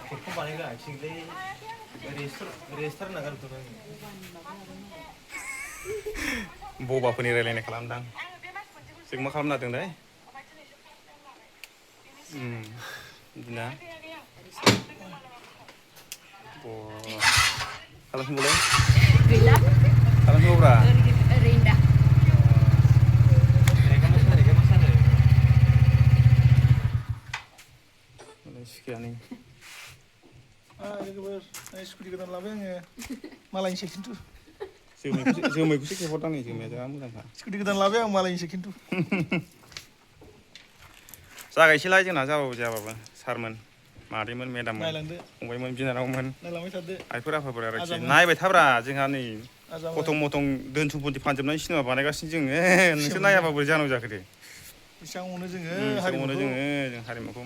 केकखौ बानायनो आथिंलै रेजिस्टार नागारदों बबाफोरनि रायलायनाय खालामदां जों मा खालामना दोंलाय बिदिना खालामफिनबावलाय गैला खालामफिनबावब्रा ओरैनो दा सिखायानो स्कुटि गोदान लाबाय आङो मालायनिसो खिन्थु जोमैखौसो खेबहरदां नै जोमैया जा मोजांखा स्कुटि गोदान लाबाय आं मालायनिसो खिन्थु जागायसैलाय जोंना जाबाबो सारमोन मादैमोन मेदाममोन नायलांदो फंबायमोन बिनानावमोन नायलांबाय थादो आइफोर आफाफोर आरोखि आजामोन नायबाय थाब्रा जोंहा नै आजामोन फटं मटं धोन सम्पति फानजोबनानै सिनेमा बानायगासिनो जोङो नोंसोर नायाबा बोरै जानांगौ जाखो दे बेसेबां अनो जोङो बेसेबां अनो हारिमुखौ जों हारिमुखौ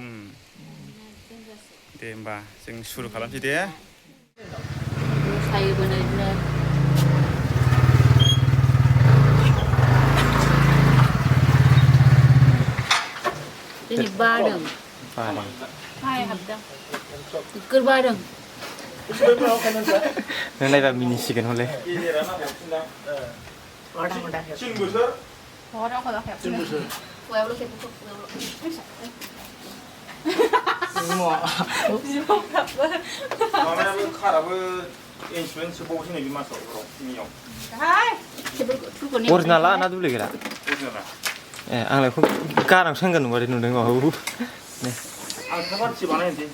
दे होमबा जों सुरु खालामसै दे मोसायोबो बिदिनो दिनै बादों बाहाय हाबदों नोगोर बादों नों नायबा मिनिसिगोन हले माबायाबो खाराबो इन्सुरेन्स सोबावसै नै बे मासाव मियाव अरिजिनाला ना दुप्लिकेटा ए आंलाय गारांसो होनगोन नंबादि नुदों माबाखौ आं थाबारथि बानायनोसै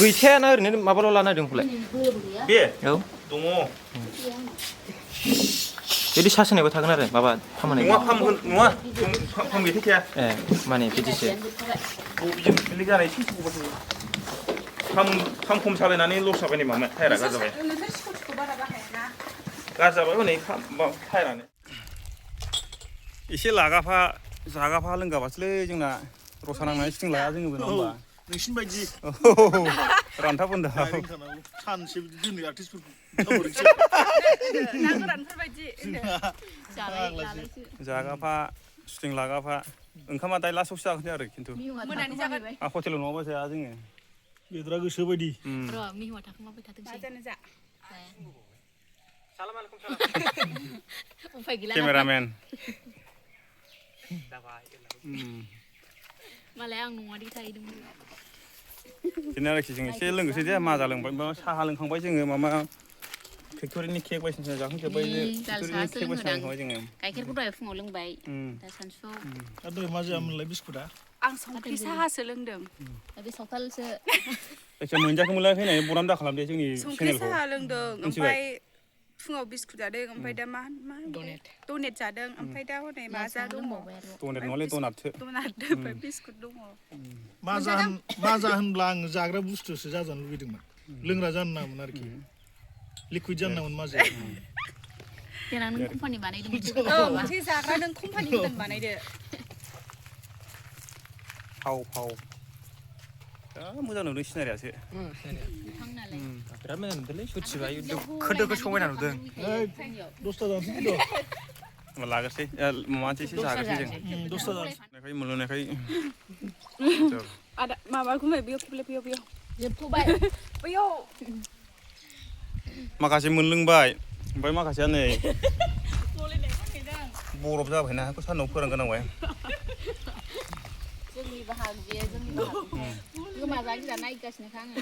गैखायाना ओरैनो माबाल' लाना होदों फुलाय बे औ दङ बिदि सार्ज होनायबो थागोन आरो माबा खामानि नङा फाम गैथाया ए माने बिदिसो बिदिनो जानाय एसे फाम खम सालायनानै लस जाबाय नै मामा टायारा गाज्रि जाबाय गाज्रि जाबाय हनै टायारानो एसे लागाफा जागाफा लोंगाबासोलै जोंना रसा नांनानै सिथिं लाया जोङो नङा होमबा नोंसिनि बायदि रानथाब होनदा सानसे बिदि दोनो आर्टिस्टफोरखौ जागाफा सुटिं लागाफा ओंखामा दाय लास्टआवसो जागोन आरो खिन्थु हटेलाव नङाबा जाया जोङो बेदरा गोसो बायदि र' मिहुआ थाखोमाबाय थाथोंसै उफाय गैला केमेरामेन मालाय आं नङादि थाहैदोंमोन बिदिनो आरोखि जों एसे लोंनोसै दे माजा लोंबाय साहा लोंखांबाय जोङो माबा फेक्ट'रिनि केक बायदिसिना जाखांजोब्बाय फेक्ट'रिनि केक बायदिसिना जाखांबाय जोङो गाइखेरखौ दहाय फुङाव लोंबाय दा सानसुआव आरो दहाय मा जायामोनलाय बिस्कुटआ आं संख्रि साहासो लोंदों बे सावथालसो जायखिया मोनजाखोमोनलाय फैनानै बराम दा खालामदे जोंनि संख्रि साहा लोंदों ओमफ्राय फुङाव बिस्कुट जादों ओमफ्राय दा मा डनेट जादों ओमफ्राय दा हनै माजा दङ डनेट नङालै डनाटसो ओमफ्राय बिस्कुट दङ माजा होनब्ला आं जाग्रा बुस्थुसो जाजानो लुबैदोंमोन लोंग्रा जानो नाङामोन आरोखि लिकुइड जानो नाङामोन माजाया देनां नों कम्पानि बानायदोंमोन मोनसे जाग्रा नों कम्पानि गोदान बानायदो फाव जा मोजां नुदों सिनारियासो बिराद मोजां नुदोंलै सुथिबाय दोखो दोखो समायना नुदों 10टा जानोसै खिन्थु लागोसै माबानोसै एसे जागोसै जों 10टा जानोसै मोनलोंनायखाय आदा माबाखौ बेयाव जोबथ'बाय बैयाव माखासे मोनलोंबाय ओमफ्राय माखासेया नै बरफ जाबायना बेखौ सान्दुंआव फोरानग्रोनांबाय जोंनि बाहागो बेयो जोंनि बाहागो गोमाजानो जा नायगासिनोखा आङो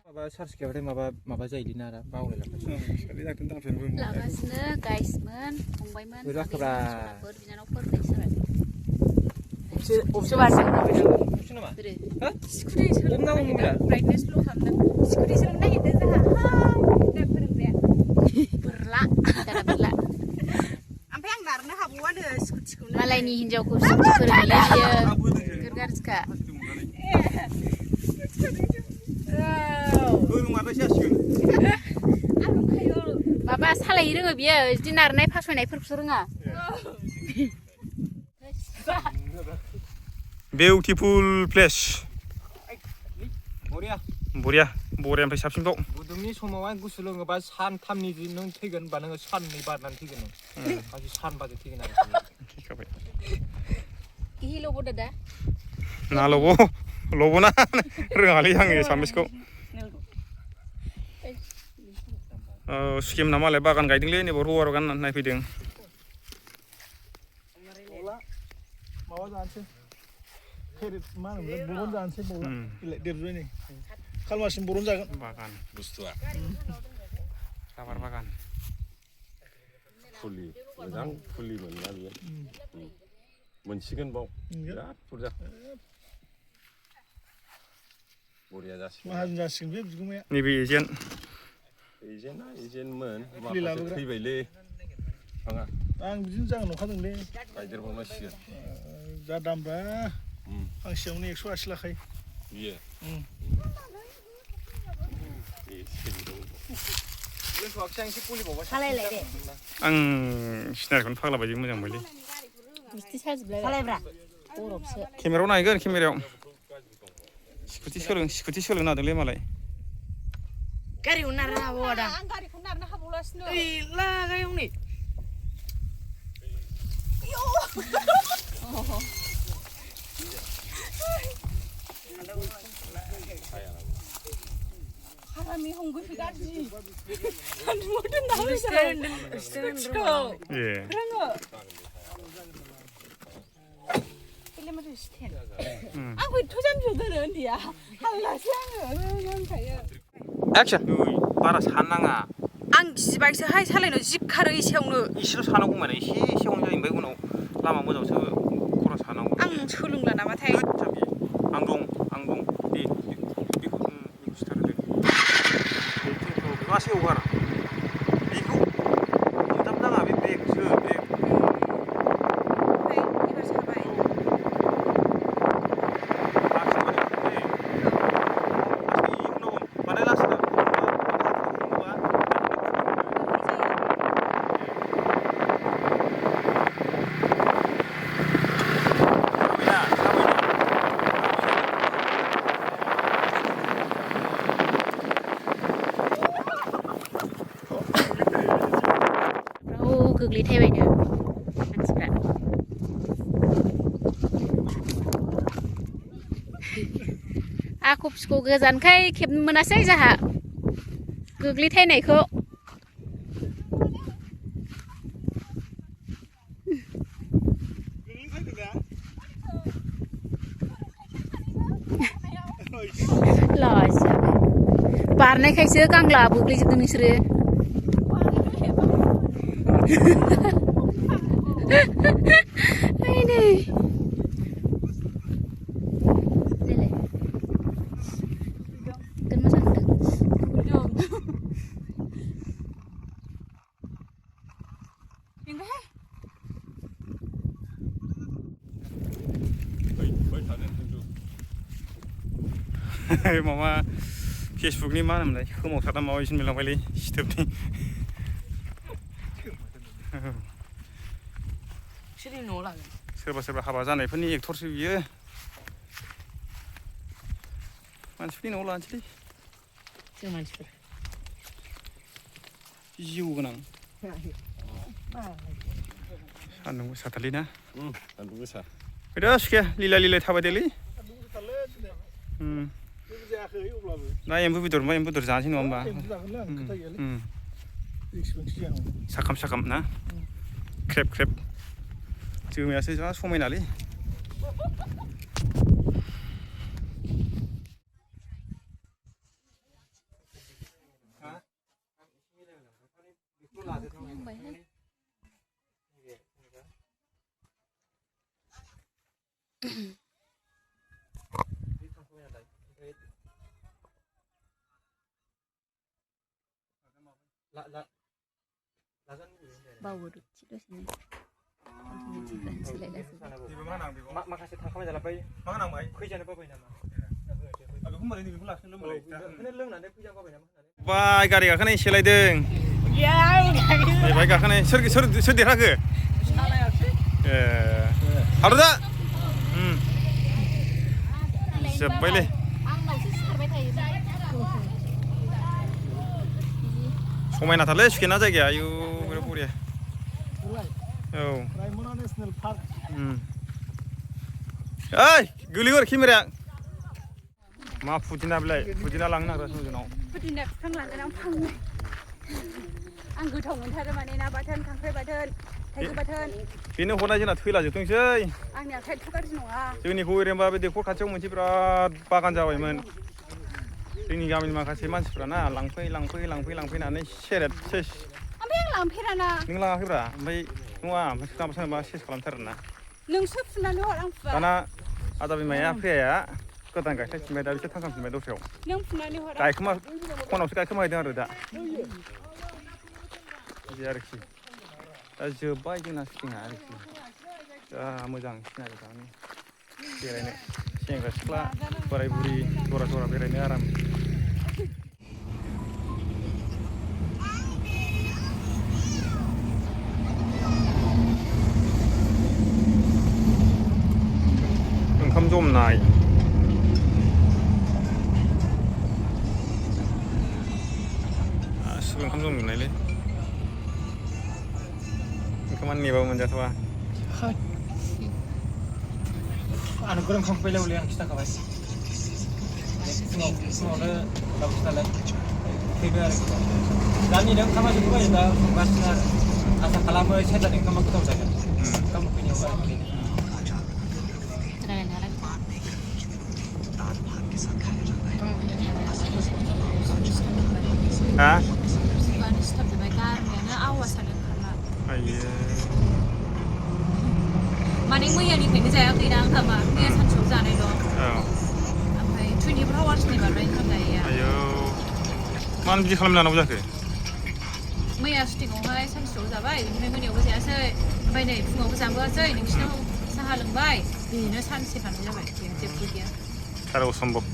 माबा चार्ज गैयाबाथाय माबा जायोलै ना बावलायलांबाय लागासिनो गाइसमोन फंबायमोन जाखोब्रा बिनानावफोर नोंसोरो स्कुटि सोलोंनो नागिरदों ब्राइटनेस ल' खालामदों स्कुटि सोलोंनो नागिरदों जोंहा फोरोंग्राया बोरला ओमफ्राय आं नारनो हाबावानो स्कुटिखौनो मालायनि हिनजावखौ स्कुटि फोरोङोलै बियो गाज्रिखा माबा सालायनो रोङो बियो बिदि नारनाय फासयनायफोरखौसो रोङा बिउटिफुल प्लेस बरियानिफ्राय साबसिनबाव गुदुंनि समावहाय गुसु लोङोबा सानथामनि नों थैगोन होनबा नोङो साननै बारनानै थैगोन नों सानबाजों थैगोन आरो Kihi lobo dada. Nah lobo na roङालै आङो एसामिसखौ स्किम ना मालाय बागान गायदोंलै नैबाव रबार बागान नायफैदों माबा जानोसै फेरेट मा होनोमोनलाय बरन जानोसै बावला देरबाय नै खालमासिम बरन जागोन बागान बुस्थुआ रबार बागान फुलि मोजां फुलि मोनना बियो मोनसिगोन बाव बिराद बुरजा बरिया जासिगोन माहाजोन जासिगोन बे बिगुमाया नैबे एजेन्टमोन माखासे थैबायलै बिफाङा आं बिदिनो जागोन नंखादोंलै गायदेरबावनांसिगोन जा दामब्रा फांसेयावनो 180 लाखायो बियो आं सिनारिखौनो फाग्ला बायदि मोजां मोनलै Gusti साजोबलाय सालायब्रा बरफसो केमेरायाव नायगोन केमेरायाव स्कुटि सोलोंनो नागिरदोंलै मालाय गारिखौ नारनो हाबावा दा आं गारिखौ नारनो हाबावलासिनो ओइ लागायाव नै हारामि हंगोफि गाज्रि सानदुङाव दोनना होबाय ए रोङो किल'मिटार स्टेन आंखौ एथ' जानजियाव दोनो उन्दैया हाल्लासो आङो होनखायो एक्सन बारा साननाङा आं गिबायसोहाय सालायनो जि खारो एसेयावनो एसेल' सानांगौ माने एसेयावनो जायो ओमफ्राय उनाव लामा मोजांसो खरा सानांगौ आं सोलोंला नामाथाय आं दं दे बेखौ सिथारदो बेखौ हगार बेखौ हमथाब नाङा बे ब्रेकसो ब्रेक एबार साबाय गोग्लैथायबायनो मानसिफ्रा आख' फिख' गोजानखाय खेबनो मोनासै जाहा गोग्लैथायनायखौ लाजिया बारनायखायसो गांला बोग्लैजोबदों नोंसोरो Ini. Dele. Kan masa udah. माबा फेसबुकनि मा होनोमोनलाय खोमावथारना माबा इसिन मिलांबायलै सिथोबनि सोरबा सोरबा हाबा जानायफोरनि एक्टरसो बियो मानसिफोरनि न'आव लानोसैलै जों मानसिफोर जिउ गोनां सान्दुं गोसाथारलै ना सान्दुं गोसा फैदो सुखे लिला लिलाय थाबायदोलै ना एम्बु बेदर मा एम्बु बेदर जानोसै नङा होमबा साखाम साखाम ना ख्रेब ख्रेब जोमायासो जा समायनालै बावो दसेनो माखासे थाखाबाय जालाबाय मा होनांबाय फैजानो बाबाय नामा बेखौ मारै बेखौ लाखिनो लोंबाय लोंनानै फैजानो बाबाय नामा बाय गारि गाखोनाय सेलायदों बाय गाखोनाय सोर देरहाखो ए हारदा जोब्बायलै आंनावसो सिखारबाय थायो समायनाथारलै सुखेना जायगाया आयु बिराद बरिया औ रायमना नेसनेल पार्क ओइ गोलैगोन केमेराया मा फुदिना बेलाय फुदिना लांनो नागिरगासिनो जोंनाव फुदिना बिफां लांगोन आं फांनै आं गोथाव मोनथारो माने ना बाथोन खांख्राइ बाथोन थाइजौ बाथोन बेनो हरनाय जोंना थैलाजोबथोंसै आंनि आखाइ एथ' गाज्रि नङा जोंनिखौ ओरैनोबा बे दैखर खाथियाव मोनसे बिराद बागान जाबायमोन जोंनि गामिनि माखासे मानसिफ्राना लांफैनानै सेरेट सेस ओमफ्राय आं लांफेराना नों लाङाखैब्रा ओमफ्राय नङा सोरनाबा सेस खालामथारोना नोंसो फुनानै हर आं फुवा दाना आदा बिमाया फैया गोदान गायस्लायफिनबाय दा बिसोर थांखांफिनबाय दस्रायाव नों फुनानै हर गायखोमा खनावसो गायखोमाहैदों आरो दा बिदि आरोखि दा जोब्बाय जोंना सिटिंआ आरोखि जा मोजां सिनारि थारमाने बेरायनो सेंग्रा सिख्ला बोराय बुरि जरा जरा बेरायनो आराम ओंखाम जमनाय गासिबो ओंखाम जमजोबनायलै ओंखामानो नेबाबो मोनजाथ'वा आं गरम खांफैलाय आं खिथाखाबाय फुङावनो लाबोसै नालाय फैबाय आरो दा नेदों ओंखामा जोबबाय दा संगासिनो आरो आसा खालामो सेन्टारनि ओंखामा गोथाव जागोन ओंखाम उखैनायाव आरो हा सुगानो सिथाबजोब्बाय गारमायानो आवासानो ओंखारला आयो माने मैयानिफ्रायनो जायाखैना ओंखामा मैया सानसुआव जानाय दं औ ओमफ्राय 24 आवार्सनि बारबाय ओंखाम जायैया आयौ मानो बिदि खालामजानांगौ जाखो मैया सुटिंआवहाय सानसुआव जाबाय बेनिफ्राय मोनायावबो जायासै ओमफ्राय नै फुङावबो जाबोआसै नोंसिनाव साहा लोंबाय बेनो सानसे थानाय जाबाय जेबो गैया आरो असम्भब